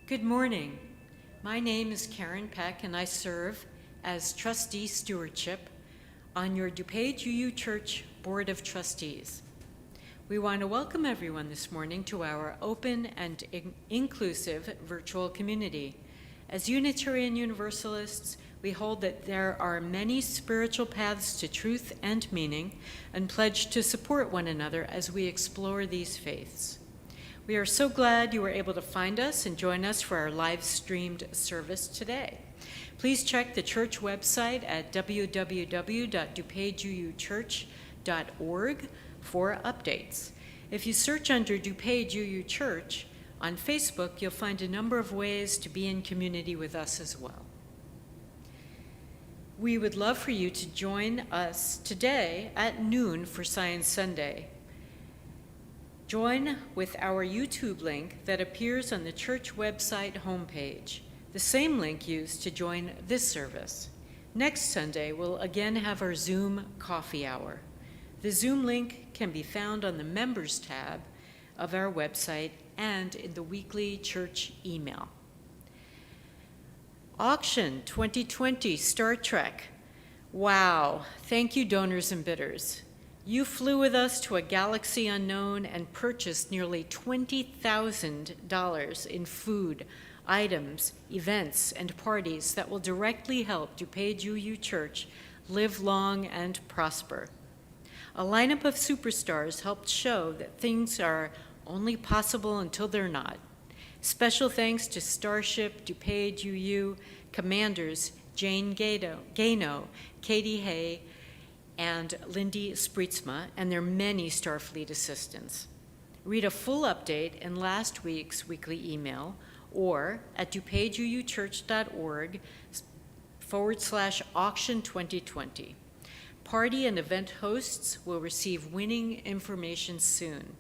Good morning. My name is Karen Peck, and I serve as Trustee Stewardship on your DuPage UU Church Board of Trustees. We want to welcome everyone this morning to our open and inclusive virtual community. As Unitarian Universalists, we hold that there are many spiritual paths to truth and meaning, and pledge to support one another as we explore these faiths. We are so glad you were able to find us and join us for our live-streamed service today. Please check the church website at www.dupageUUchurch.org for updates. If you search under DuPage UU Church on Facebook, you'll find a number of ways to be in community with us as well. We would love for you to join us today at noon for Science Sunday. Join with our YouTube link that appears on the church website homepage, the same link used to join this service. Next Sunday, we'll again have our Zoom coffee hour. The Zoom link can be found on the Members tab of our website and in the weekly church email. Auction 2020 Star Trek. Wow, thank you, donors and bidders. You flew with us to a galaxy unknown and purchased nearly $20,000 in food, items, events, and parties that will directly help DuPage UU Church live long and prosper. A lineup of superstars helped show that things are only possible until they're not. Special thanks to Starship, DuPage UU, Commanders Jane Gano, Katie Hay, and Lindy Spreetsma, and their many Starfleet assistants. Read a full update in last week's weekly email or at dupageuchurch.org/auction 2020. Party and event hosts will receive winning information soon.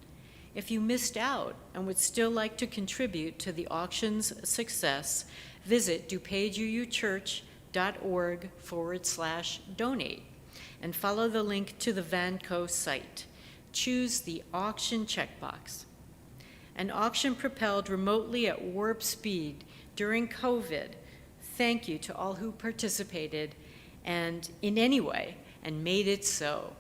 If you missed out and would still like to contribute to the auction's success, visit dupageuchurch.org/donate. and follow the link to the Vanco site. Choose the auction checkbox. An auction propelled remotely at warp speed during COVID. Thank you to all who participated and in any way and made it so.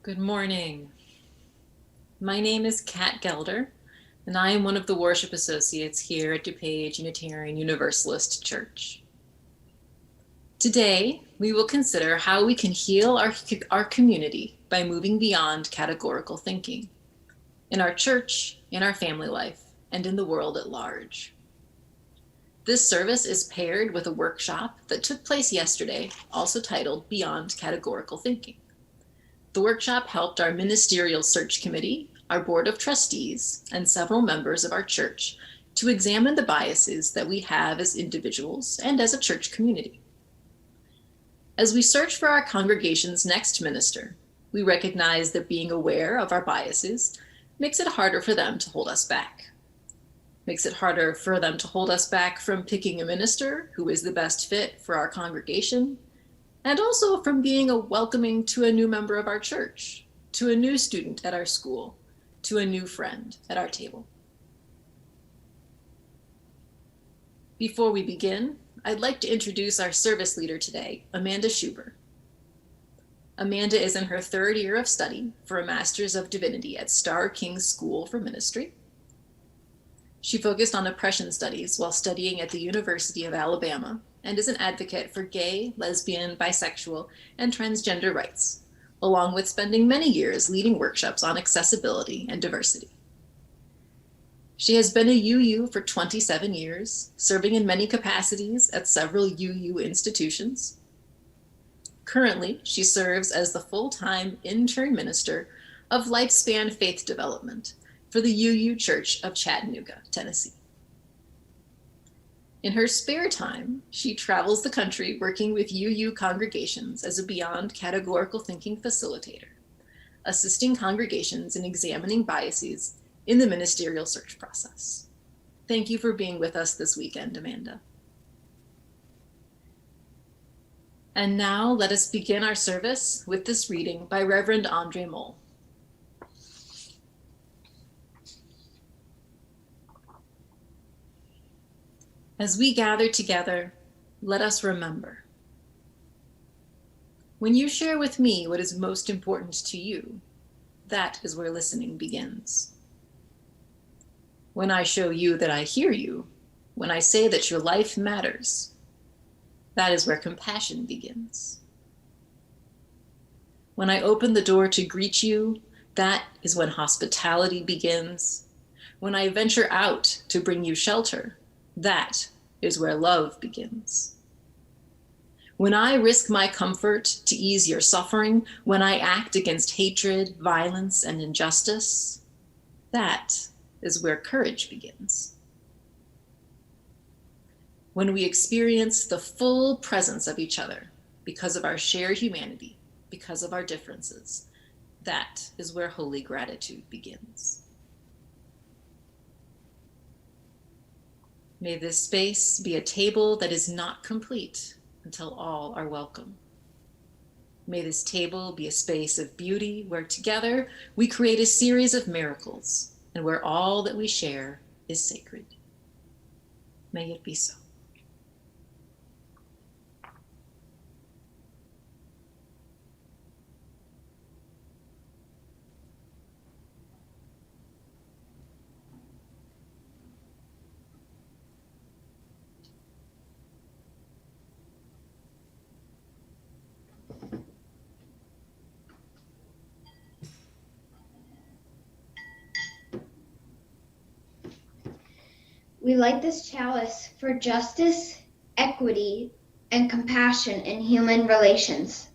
Good morning. My name is Kat Gelder, and I am one of the worship associates here at DuPage Unitarian Universalist Church. Today, we will consider how we can heal our community by moving beyond categorical thinking in our church, in our family life, and in the world at large. This service is paired with a workshop that took place yesterday, also titled Beyond Categorical Thinking. The workshop helped our ministerial search committee, our board of trustees, and several members of our church to examine the biases that we have as individuals and as a church community. As we search for our congregation's next minister, we recognize that being aware of our biases makes it harder for them to hold us back. Makes it harder for them to hold us back from picking a minister who is the best fit for our congregation, and also from being welcoming to a new member of our church, to a new student at our school, to a new friend at our table. Before we begin, I'd like to introduce our service leader today, Amanda Schuber. Amanda is in her third year of study for a Master's of Divinity at Starr King's School for Ministry. She focused on oppression studies while studying at the University of Alabama and is an advocate for gay, lesbian, bisexual, and transgender rights, along with spending many years leading workshops on accessibility and diversity. She has been a UU for 27 years, serving in many capacities at several UU institutions. Currently, she serves as the full-time intern minister of Lifespan Faith Development for the UU Church of Chattanooga, Tennessee. In her spare time, she travels the country working with UU congregations as a beyond categorical thinking facilitator, assisting congregations in examining biases in the ministerial search process. Thank you for being with us this weekend, Amanda. And now let us begin our service with this reading by Reverend Andre Moll. As we gather together, let us remember. When you share with me what is most important to you, that is where listening begins. When I show you that I hear you, when I say that your life matters, that is where compassion begins. When I open the door to greet you, that is when hospitality begins. When I venture out to bring you shelter, that is where love begins. When I risk my comfort to ease your suffering, when I act against hatred, violence, and injustice, that is where courage begins. When we experience the full presence of each other because of our shared humanity, because of our differences, that is where holy gratitude begins. May this space be a table that is not complete until all are welcome. May this table be a space of beauty where together we create a series of miracles and where all that we share is sacred. May it be so. We light this chalice for justice, equity, and compassion in human relations.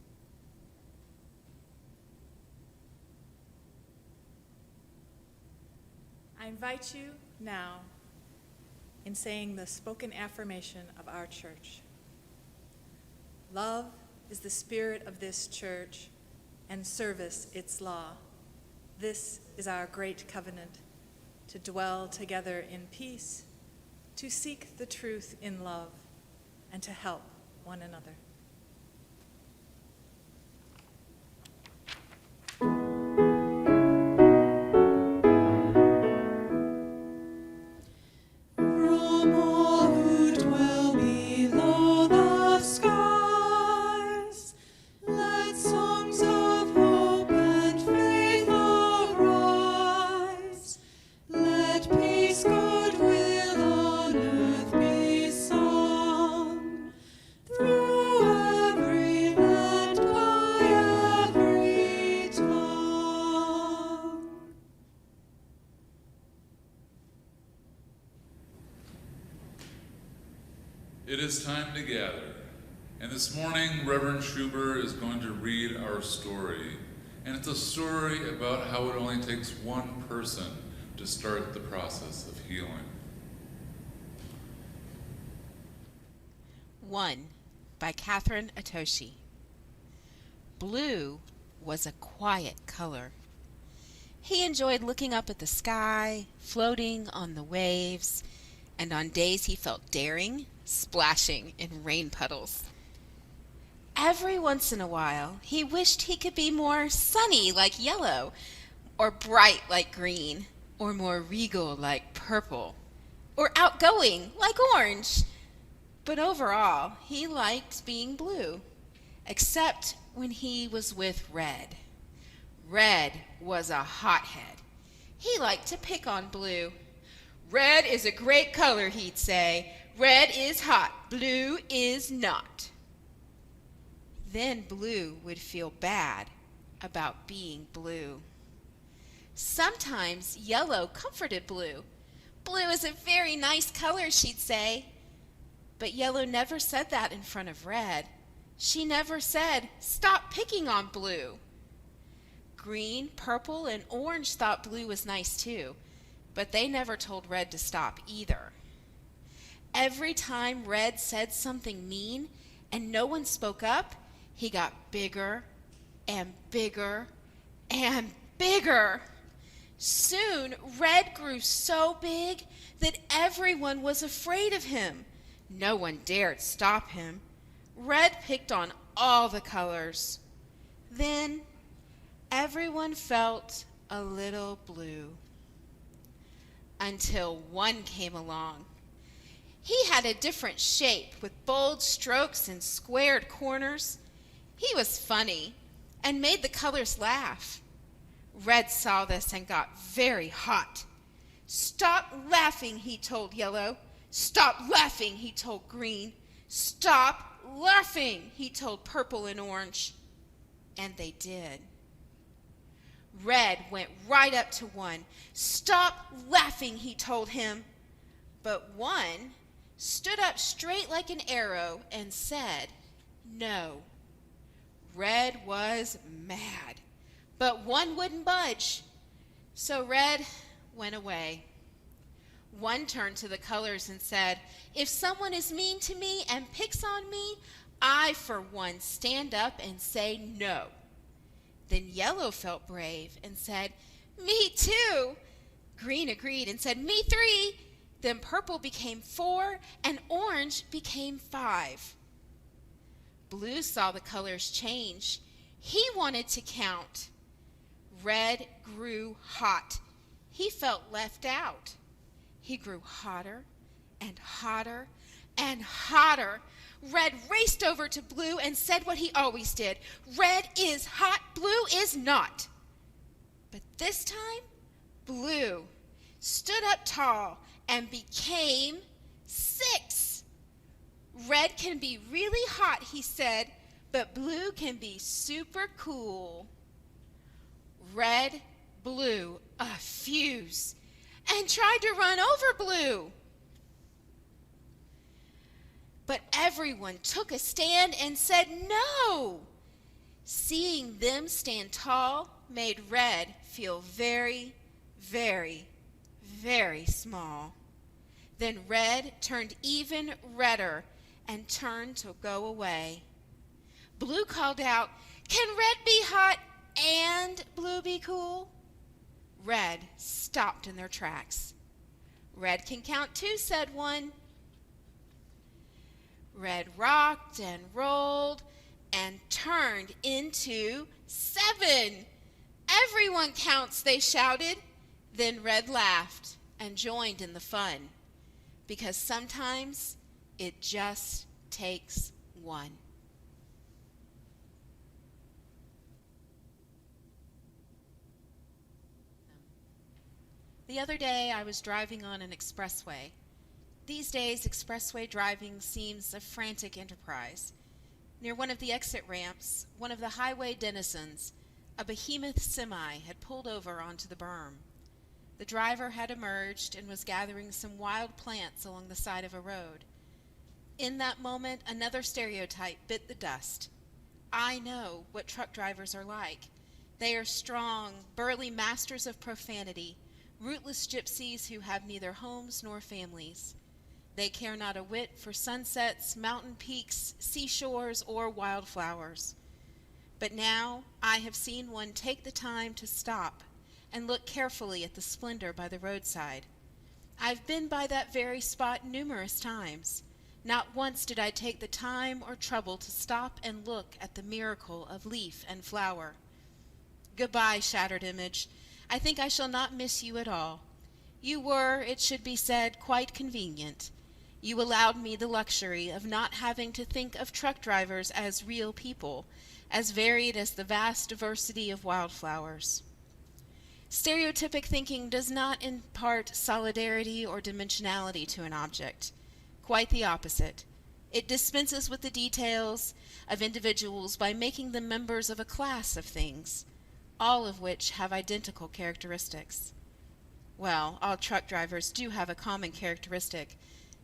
I invite you now in saying the spoken affirmation of our church. Love is the spirit of this church, and service its law. This is our great covenant, to dwell together in peace, to seek the truth in love, and to help one another. It is time to gather, and this morning Reverend Schuber is going to read our story, and it's a story about how it only takes one person to start the process of healing. 1 by Catherine Atoshi. Blue was a quiet color. He enjoyed looking up at the sky, floating on the waves, and on days he felt daring, splashing in rain puddles. Every once in a while, he wished he could be more sunny like yellow, or bright like green, or more regal like purple, or outgoing like orange. But overall, he liked being blue, except when he was with Red. Red was a hothead. He liked to pick on Blue. "Red is a great color," he'd say. "Red is hot, blue is not." Then Blue would feel bad about being blue. Sometimes Yellow comforted Blue. "Blue is a very nice color," she'd say. But Yellow never said that in front of Red. She never said, "Stop picking on Blue." Green, purple, and orange thought Blue was nice too, but they never told Red to stop either. Every time Red said something mean and no one spoke up, he got bigger and bigger and bigger. Soon, Red grew so big that everyone was afraid of him. No one dared stop him. Red picked on all the colors. Then everyone felt a little blue. Until one came along. He had a different shape with bold strokes and squared corners. He was funny and made the colors laugh. Red saw this and got very hot. "Stop laughing," he told Yellow. "Stop laughing," he told Green. "Stop laughing," he told Purple and Orange. And they did. Red went right up to one. "Stop laughing," he told him. But one stood up straight like an arrow and said, "No." Red was mad, but one wouldn't budge. So Red went away. One turned to the colors and said, "If someone is mean to me and picks on me, I, for one, stand up and say no." Then Yellow felt brave and said, "Me too." Green agreed and said, "Me 3. Then Purple became 4 and Orange became 5. Blue saw the colors change. He wanted to count. Red grew hot. He felt left out. He grew hotter and hotter and hotter. Red raced over to Blue and said what he always did. "Red is hot, Blue is not." But this time, Blue stood up tall and became 6. "Red can be really hot," he said, "but Blue can be super cool." Red blew a fuse and tried to run over Blue. But everyone took a stand and said no. Seeing them stand tall made Red feel very, very, very small. Then Red turned even redder and turned to go away. Blue called out, "Can Red be hot and Blue be cool?" Red stopped in their tracks. "Red can count too," said one. Red rocked and rolled and turned into 7. "Everyone counts," they shouted. Then Red laughed and joined in the fun, because sometimes it just takes one. The other day I was driving on an expressway. These days, expressway driving seems a frantic enterprise. Near one of the exit ramps, one of the highway denizens, a behemoth semi, had pulled over onto the berm. The driver had emerged and was gathering some wild plants along the side of a road. In that moment, another stereotype bit the dust. I know what truck drivers are like. They are strong, burly masters of profanity, rootless gypsies who have neither homes nor families. They care not a whit for sunsets, mountain peaks, seashores, or wildflowers. But now I have seen one take the time to stop and look carefully at the splendor by the roadside. I've been by that very spot numerous times. Not once did I take the time or trouble to stop and look at the miracle of leaf and flower. Goodbye, shattered image. I think I shall not miss you at all. You were, it should be said, quite convenient. You allowed me the luxury of not having to think of truck drivers as real people, as varied as the vast diversity of wildflowers. Stereotypic thinking does not impart solidarity or dimensionality to an object. Quite the opposite. It dispenses with the details of individuals by making them members of a class of things, all of which have identical characteristics. Well, all truck drivers do have a common characteristic.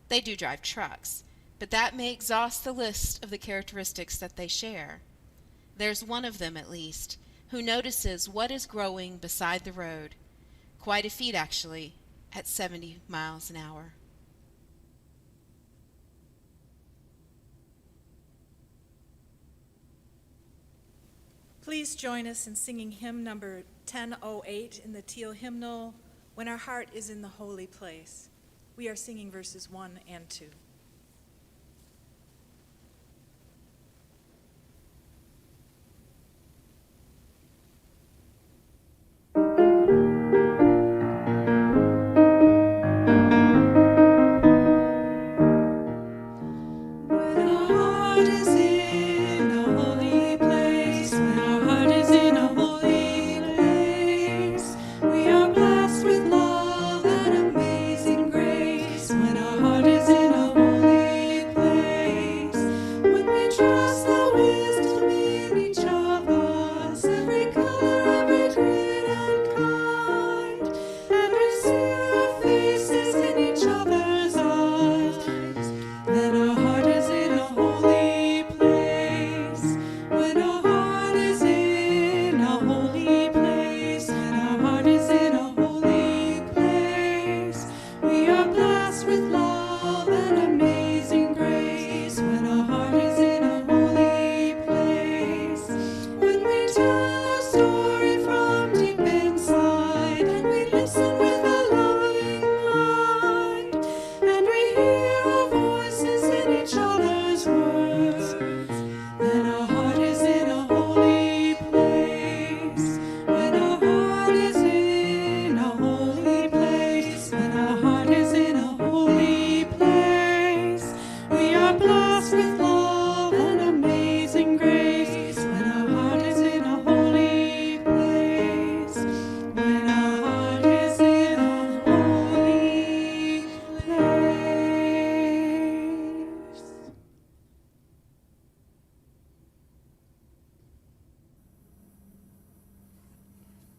They do drive trucks, but that may exhaust the list of the characteristics that they share. There's one of them, at least, who notices what is growing beside the road. Quite a feat, actually, at 70 miles an hour. Please join us in singing hymn number 1008 in the Teal hymnal, When Our Heart is in the Holy Place. We are singing verses 1 and 2.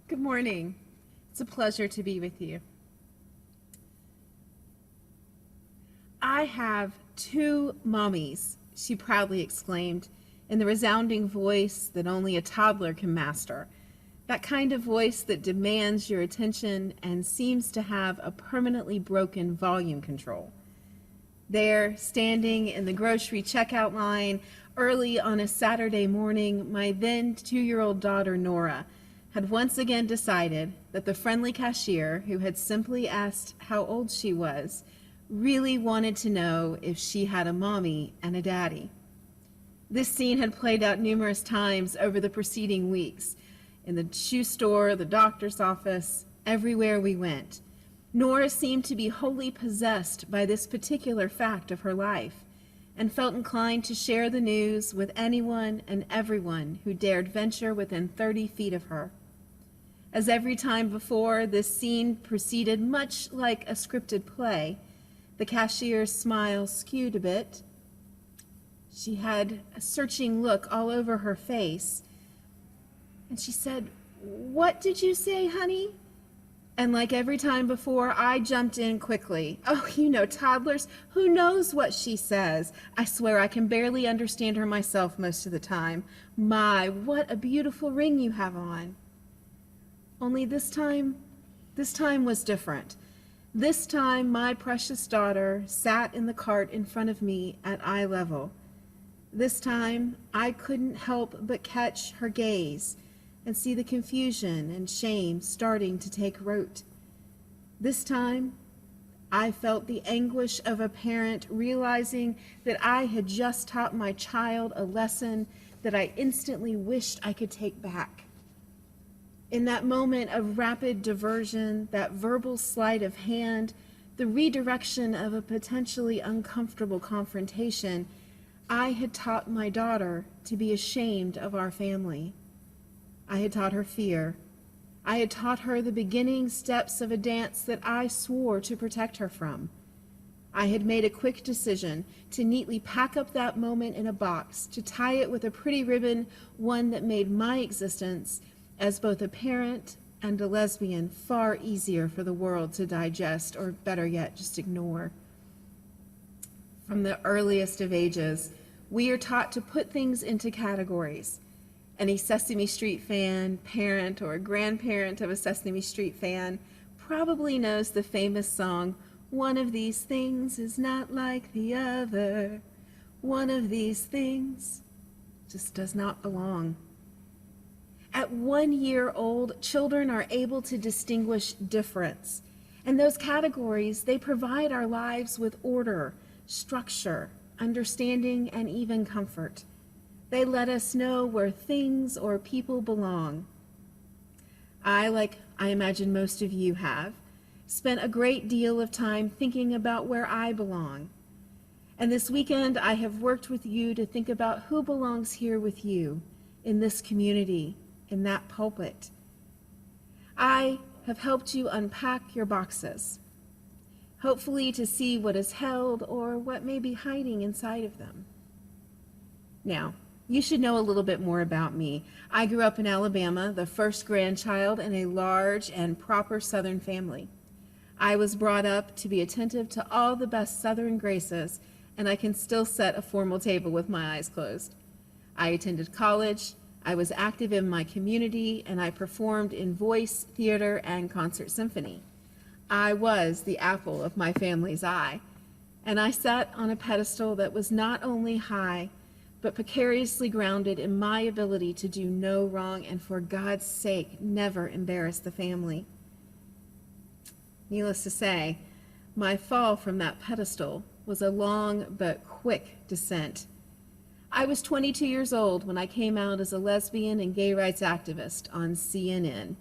Good morning. It's a pleasure to be with you. I have two mommies, she proudly exclaimed, in the resounding voice that only a toddler can master. That kind of voice that demands your attention and seems to have a permanently broken volume control. There, standing in the grocery checkout line early on a Saturday morning, my then 2-year-old daughter, Nora, had once again decided that the friendly cashier, who had simply asked how old she was, really wanted to know if she had a mommy and a daddy. This scene had played out numerous times over the preceding weeks, in the shoe store, the doctor's office, everywhere we went. Nora seemed to be wholly possessed by this particular fact of her life, and felt inclined to share the news with anyone and everyone who dared venture within 30 feet of her. As every time before, this scene proceeded much like a scripted play. The cashier's smile skewed a bit. She had a searching look all over her face, and she said, "What did you say, honey?" And like every time before, I jumped in quickly. "Oh, you know, toddlers, who knows what she says? I swear I can barely understand her myself most of the time. My, what a beautiful ring you have on." Only this time was different. This time, my precious daughter sat in the cart in front of me at eye level. This time, I couldn't help but catch her gaze and see the confusion and shame starting to take root. This time, I felt the anguish of a parent realizing that I had just taught my child a lesson that I instantly wished I could take back. In that moment of rapid diversion, that verbal sleight of hand, the redirection of a potentially uncomfortable confrontation, I had taught my daughter to be ashamed of our family. I had taught her fear. I had taught her the beginning steps of a dance that I swore to protect her from. I had made a quick decision to neatly pack up that moment in a box, to tie it with a pretty ribbon, one that made my existence as both a parent and a lesbian far easier for the world to digest, or better yet, just ignore. From the earliest of ages, we are taught to put things into categories. Any Sesame Street fan, parent, or grandparent of a Sesame Street fan probably knows the famous song, "One of these things is not like the other. One of these things just does not belong." At 1 year old, children are able to distinguish difference. And those categories, they provide our lives with order, structure, understanding, and even comfort. They let us know where things or people belong. Like I imagine most of you have, spent a great deal of time thinking about where I belong. And this weekend, I have worked with you to think about who belongs here with you, in this community, in that pulpit. I have helped you unpack your boxes, hopefully to see what is held or what may be hiding inside of them. Now, you should know a little bit more about me. I grew up in Alabama, the first grandchild in a large and proper Southern family. I was brought up to be attentive to all the best Southern graces, and I can still set a formal table with my eyes closed. I attended college, I was active in my community, and I performed in voice, theater, and concert symphony. I was the apple of my family's eye, and I sat on a pedestal that was not only high, but precariously grounded in my ability to do no wrong and, for God's sake, never embarrass the family. Needless to say, my fall from that pedestal was a long but quick descent. I was 22 years old when I came out as a lesbian and gay rights activist on CNN.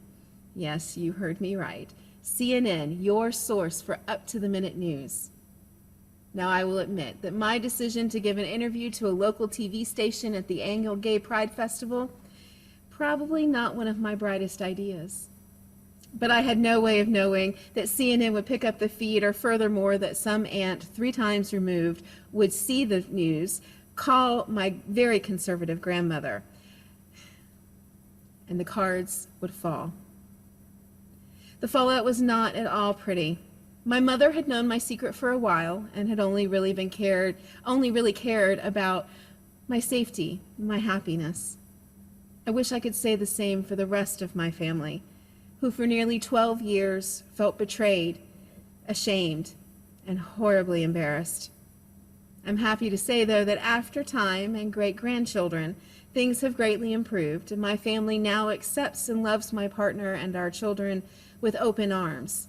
Yes, you heard me right. CNN, your source for up-to-the-minute news. Now, I will admit that my decision to give an interview to a local TV station at the annual Gay Pride Festival, probably not one of my brightest ideas. But I had no way of knowing that CNN would pick up the feed, or furthermore, that some aunt 3 times removed would see the news, call my very conservative grandmother, and the cards would fall. The fallout was not at all pretty. My mother had known my secret for a while and had only really cared about my safety, my happiness. I wish I could say the same for the rest of my family, who for nearly 12 years felt betrayed, ashamed, and horribly embarrassed. I'm happy to say, though, that after time and great-grandchildren, things have greatly improved, and my family now accepts and loves my partner and our children with open arms,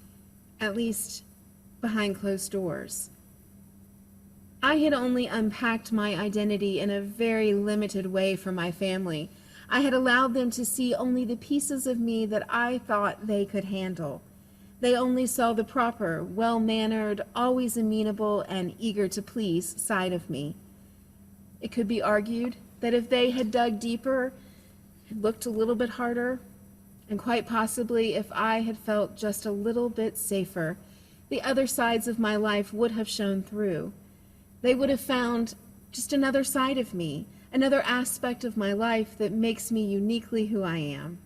at least behind closed doors. I had only unpacked my identity in a very limited way for my family. I had allowed them to see only the pieces of me that I thought they could handle. They only saw the proper, well-mannered, always amenable, and eager to please side of me. It could be argued that if they had dug deeper, looked a little bit harder, and quite possibly if I had felt just a little bit safer, the other sides of my life would have shown through. They would have found just another side of me, another aspect of my life that makes me uniquely who I am.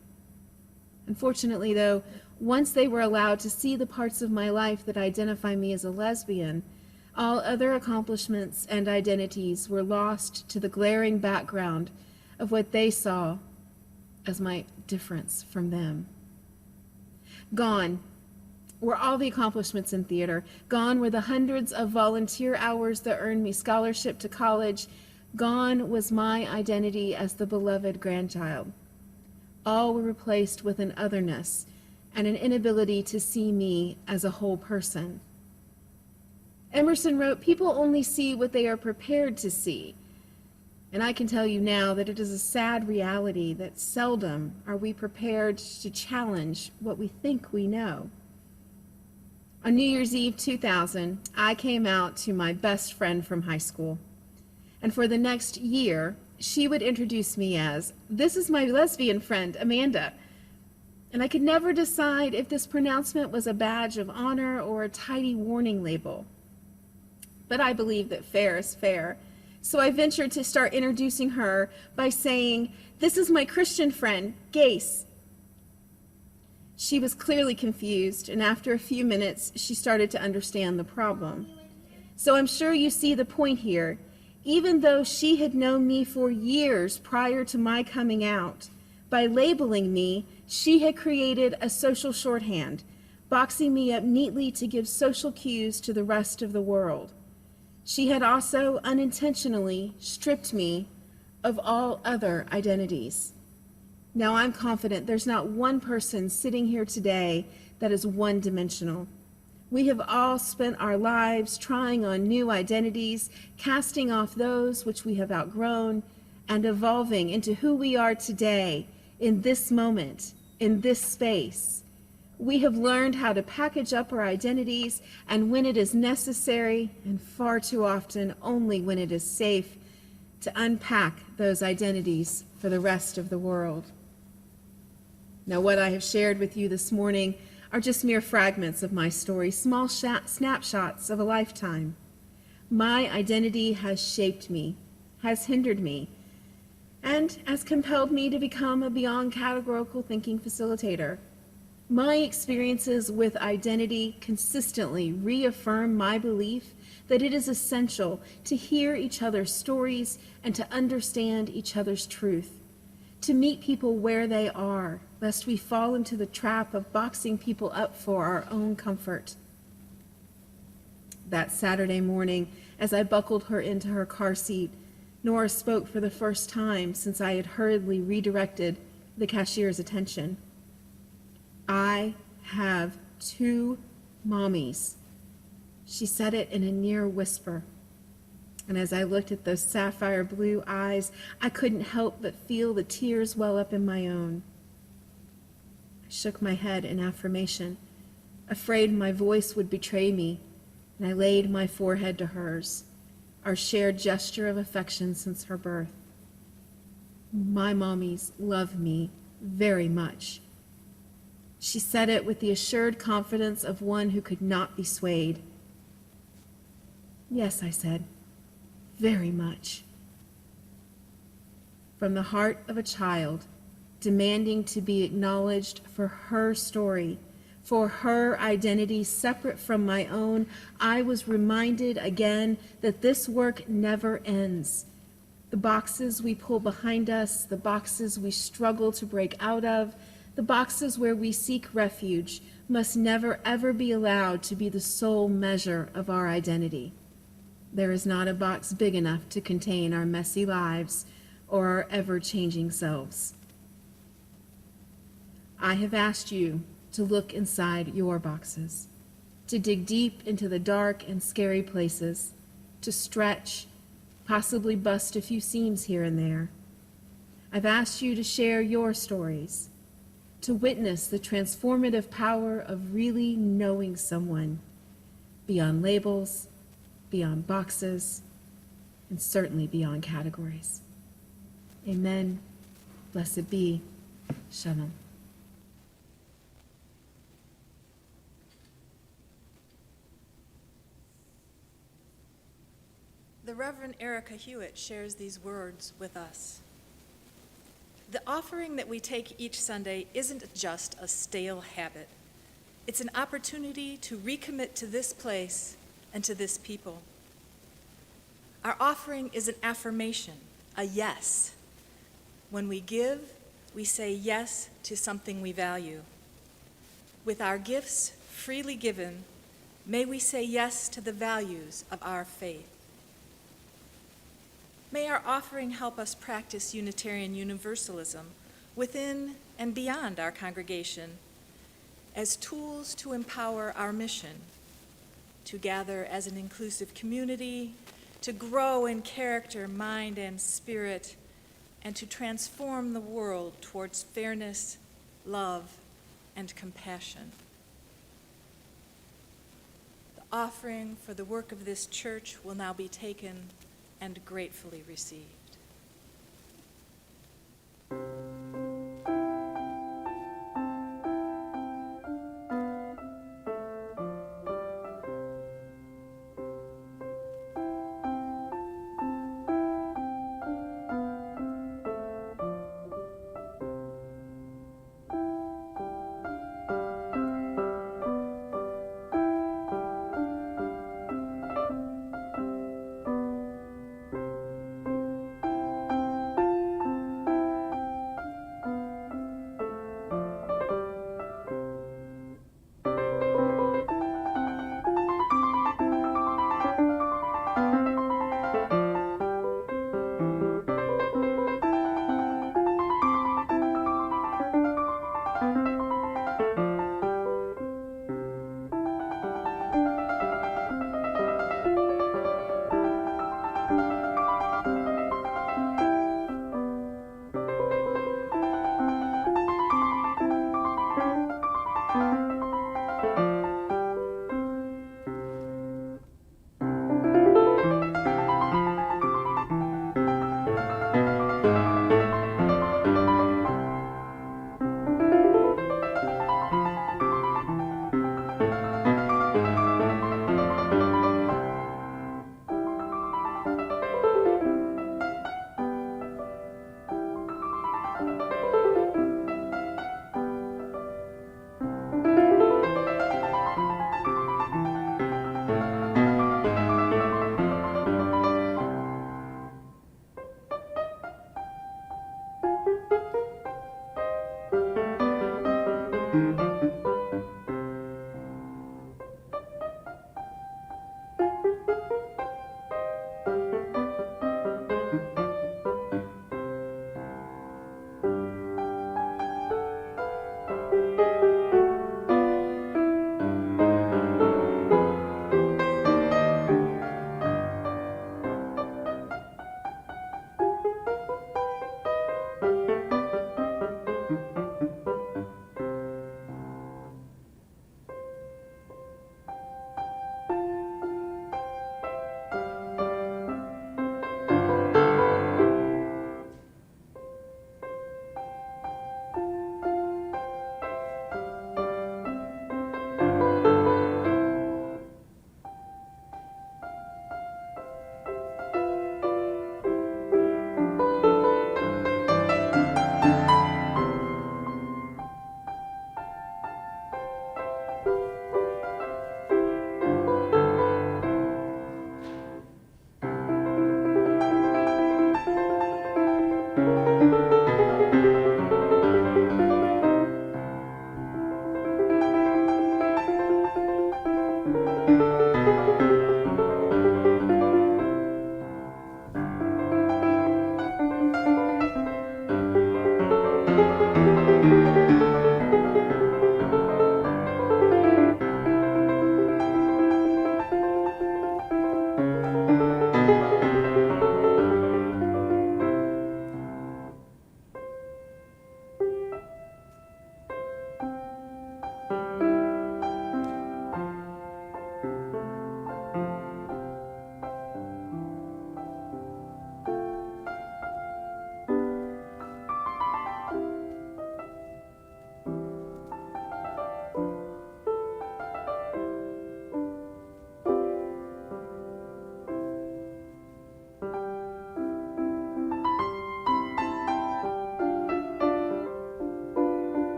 Unfortunately, though, once they were allowed to see the parts of my life that identify me as a lesbian, all other accomplishments and identities were lost to the glaring background of what they saw as my difference from them. Gone were all the accomplishments in theater. Gone were the hundreds of volunteer hours that earned me scholarship to college. Gone was my identity as the beloved grandchild. All were replaced with an otherness and an inability to see me as a whole person. Emerson wrote, "People only see what they are prepared to see." And I can tell you now that it is a sad reality that seldom are we prepared to challenge what we think we know. On New Year's Eve 2000, I came out to my best friend from high school. And for the next year, she would introduce me as, "This is my lesbian friend, Amanda." And I could never decide if this pronouncement was a badge of honor or a tidy warning label. But I believe that fair is fair. So I ventured to start introducing her by saying, "This is my Christian friend, Gase." She was clearly confused, and after a few minutes, she started to understand the problem. So I'm sure you see the point here. Even though she had known me for years prior to my coming out, by labeling me, she had created a social shorthand, boxing me up neatly to give social cues to the rest of the world. She had also unintentionally stripped me of all other identities. Now I'm confident there's not one person sitting here today that is one-dimensional. We have all spent our lives trying on new identities, casting off those which we have outgrown, and evolving into who we are today, in this moment, in this space. We have learned how to package up our identities, and when it is necessary, and far too often only when it is safe, to unpack those identities for the rest of the world. Now, what I have shared with you this morning are just mere fragments of my story, small snapshots of a lifetime. My identity has shaped me, has hindered me, and has compelled me to become a beyond categorical thinking facilitator. My experiences with identity consistently reaffirm my belief that it is essential to hear each other's stories and to understand each other's truth, to meet people where they are, lest we fall into the trap of boxing people up for our own comfort. That Saturday morning, as I buckled her into her car seat, Nora spoke for the first time since I had hurriedly redirected the cashier's attention. "I have 2 mommies." She said it in a near whisper. And as I looked at those sapphire blue eyes, I couldn't help but feel the tears well up in my own. I shook my head in affirmation, afraid my voice would betray me, and I laid my forehead to hers, our shared gesture of affection since her birth. "My mommies love me very much." She said it with the assured confidence of one who could not be swayed. "Yes," I said, "very much." From the heart of a child, demanding to be acknowledged for her story, for her identity separate from my own, I was reminded again that this work never ends. The boxes we pull behind us, the boxes we struggle to break out of, the boxes where we seek refuge must never ever be allowed to be the sole measure of our identity. There is not a box big enough to contain our messy lives or our ever-changing selves. I have asked you to look inside your boxes, to dig deep into the dark and scary places, to stretch, possibly bust a few seams here and there. I've asked you to share your stories, to witness the transformative power of really knowing someone beyond labels, beyond boxes, and certainly beyond categories. Amen. Blessed be. Shalom. The Reverend Erica Hewitt shares these words with us. The offering that we take each Sunday isn't just a stale habit. It's an opportunity to recommit to this place and to this people. Our offering is an affirmation, a yes. When we give, we say yes to something we value. With our gifts, freely given, may we say yes to the values of our faith. May our offering help us practice Unitarian Universalism within and beyond our congregation as tools to empower our mission, to gather as an inclusive community, to grow in character, mind, and spirit, and to transform the world towards fairness, love, and compassion. The offering for the work of this church will now be taken and gratefully received.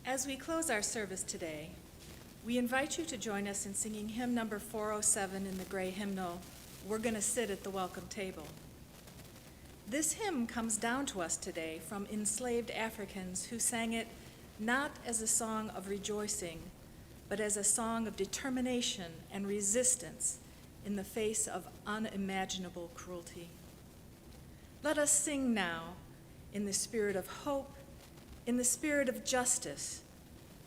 As we close our service today, we invite you to join us in singing hymn number 407 in the gray hymnal, "We're Gonna Sit at the Welcome Table." This hymn comes down to us today from enslaved Africans who sang it not as a song of rejoicing, but as a song of determination and resistance in the face of unimaginable cruelty. Let us sing now in the spirit of hope, in the spirit of justice,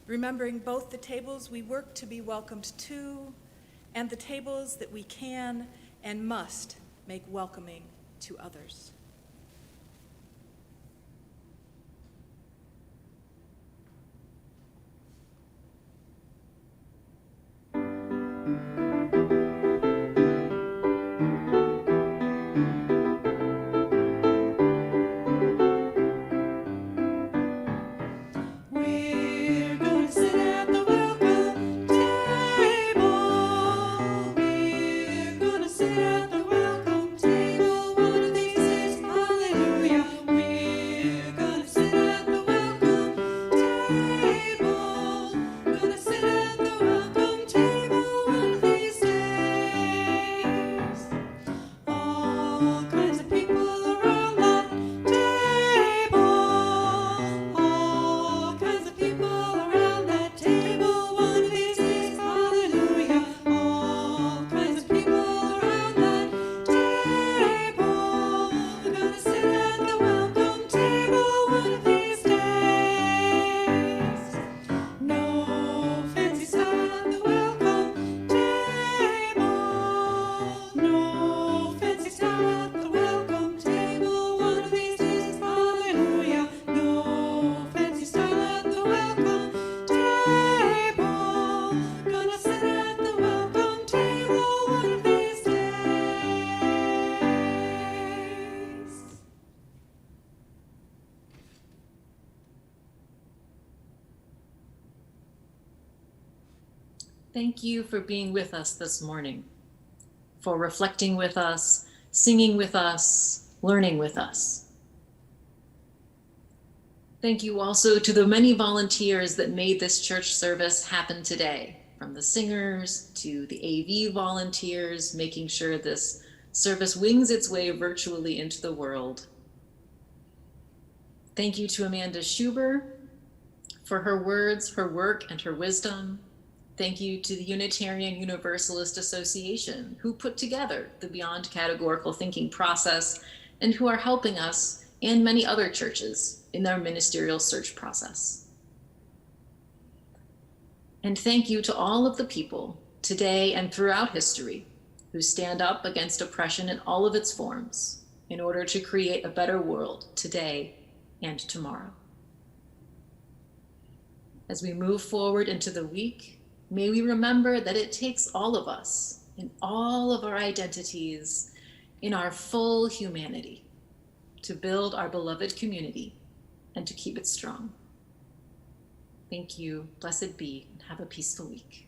remembering both the tables we work to be welcomed to and the tables that we can and must make welcoming to others. Thank you for being with us this morning, for reflecting with us, singing with us, learning with us. Thank you also to the many volunteers that made this church service happen today, from the singers to the AV volunteers, making sure this service wings its way virtually into the world. Thank you to Amanda Schuber for her words, her work, and her wisdom. Thank you to the Unitarian Universalist Association, who put together the Beyond Categorical Thinking process and who are helping us and many other churches in their ministerial search process. And thank you to all of the people today and throughout history who stand up against oppression in all of its forms in order to create a better world today and tomorrow. As we move forward into the week, may we remember that it takes all of us in all of our identities, in our full humanity, to build our beloved community and to keep it strong. Thank you, blessed be, and have a peaceful week.